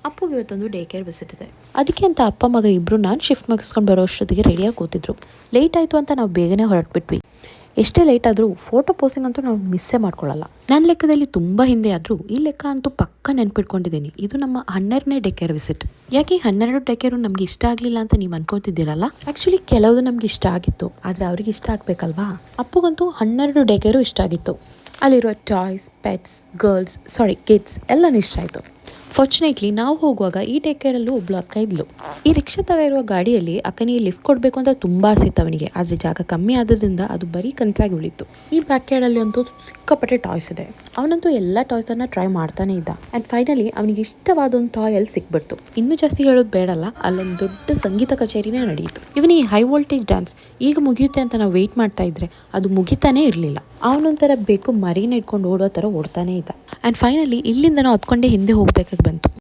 ಅಪ್ಪುಗೆ ಇವತ್ತೊಂದು day care visit ಇದೆ. ಅದಕ್ಕೆ ಅಂತ ಅಪ್ಪ ಮಗ ಇಬ್ಬರು ನಾನು ಶಿಫ್ಟ್ ಮುಗಿಸ್ಕೊಂಡು ಬರೋ ಅಷ್ಟೊತ್ತಿಗೆ ರೆಡಿಯಾಗಿ ಕೂತಿದ್ರು. ಲೇಟ್ ಆಯಿತು ಅಂತ ನಾವು ಬೇಗನೆ ಹೊರಟ್ಬಿಟ್ವಿ. ಎಷ್ಟೇ ಲೇಟ್ ಆದರೂ ಫೋಟೋ ಪೋಸಿಂಗ್ ಅಂತೂ ನಾವು ಮಿಸ್ಸೇ ಮಾಡ್ಕೊಳ್ಳಲ್ಲ. ನನ್ನ ಲೆಕ್ಕದಲ್ಲಿ ತುಂಬ ಹಿಂದೆ ಆದರೂ ಈ ಲೆಕ್ಕ ಅಂತೂ ಪಕ್ಕ ನೆನ್ಪಿಟ್ಕೊಂಡಿದ್ದೀನಿ. ಇದು ನಮ್ಮ 12ನೇ ಡೇ ಕೇರ್ ವಿಸಿಟ್. ಯಾಕೆ ಈ 12 ಡೇ ಕೇರು ನಮ್ಗೆ ಇಷ್ಟ ಆಗಲಿಲ್ಲ ಅಂತ ನೀವು ಅನ್ಕೊತಿದ್ದೀರಲ್ಲ? ಆ್ಯಕ್ಚುಲಿ ಕೆಲವುದು ನಮ್ಗೆ ಇಷ್ಟ ಆಗಿತ್ತು, ಆದರೆ ಅವ್ರಿಗೆ ಇಷ್ಟ ಆಗಬೇಕಲ್ವಾ? ಅಪ್ಪುಗಂತೂ 12 ಡೇ ಕೇರು ಇಷ್ಟ ಆಗಿತ್ತು. ಅಲ್ಲಿರೋ ಟಾಯ್ಸ್, ಪೆಟ್ಸ್, ಕಿಡ್ಸ್ ಎಲ್ಲನೂ ಇಷ್ಟ ಆಯಿತು. ಫಾರ್ಚುನೇಟ್ಲಿ ನಾವು ಹೋಗುವಾಗ ಈ ಡೇ ಕೇರಲ್ಲೂ ಒಬ್ಳು ಅಕ್ಕ ಇದ್ಲು. ಈ ರಿಕ್ಷಾ ಥರ ಇರುವ ಗಾಡಿಯಲ್ಲಿ ಅಕ್ಕನಿಗೆ ಲಿಫ್ಟ್ ಕೊಡಬೇಕು ಅಂತ ತುಂಬ ಆಸೆ ಇತ್ತು ಅವನಿಗೆ. ಆದರೆ ಜಾಗ ಕಮ್ಮಿ ಆದ್ರಿಂದ ಅದು ಬರೀ ಕನಸಾಗಿ ಉಳಿತು. ಈ ಬ್ಯಾಕ್ ಯಾರ್ಡಲ್ಲಿ ಅಂತೂ ಸಿಕ್ಕಾಪಟ್ಟೆ ಟಾಯ್ಸ್ ಇದೆ. ಅವನಂತೂ ಎಲ್ಲ ಟಾಯ್ಸನ್ನು ಟ್ರೈ ಮಾಡ್ತಾನೆ ಇದ್ದ. ಆ್ಯಂಡ್ ಫೈನಲಿ ಅವನಿಗೆ ಇಷ್ಟವಾದ ಒಂದು ಟಾಯ್ ಅಲ್ಲಿ ಸಿಕ್ಬಿಡ್ತು. ಇನ್ನೂ ಜಾಸ್ತಿ ಹೇಳೋದು ಬೇಡಲ್ಲ, ಅಲ್ಲೊಂದು ದೊಡ್ಡ ಸಂಗೀತ ಕಚೇರಿನೇ ನಡೆಯಿತು. ಇವನು ಈ ಹೈ ವೋಲ್ಟೇಜ್ ಡ್ಯಾನ್ಸ್ ಈಗ ಮುಗಿಯುತ್ತೆ ಅಂತ ನಾವು ವೆಯ್ಟ್ ಮಾಡ್ತಾ ಇದ್ರೆ ಅದು ಮುಗಿತಾನೇ ಇರಲಿಲ್ಲ. ಅವನೊಂಥರ ಬೇಕು ಮರಿನ ಇಟ್ಕೊಂಡು ಓಡೋ ಥರ ಓಡ್ತಾನೆ ಇದ್ದ. ಆ್ಯಂಡ್ ಫೈನಲಿ ಇಲ್ಲಿಂದ ನಾವು ಹತ್ಕೊಂಡೇ ಹಿಂದೆ ಹೋಗ್ಬೇಕಾಗಿ ಬಂತು.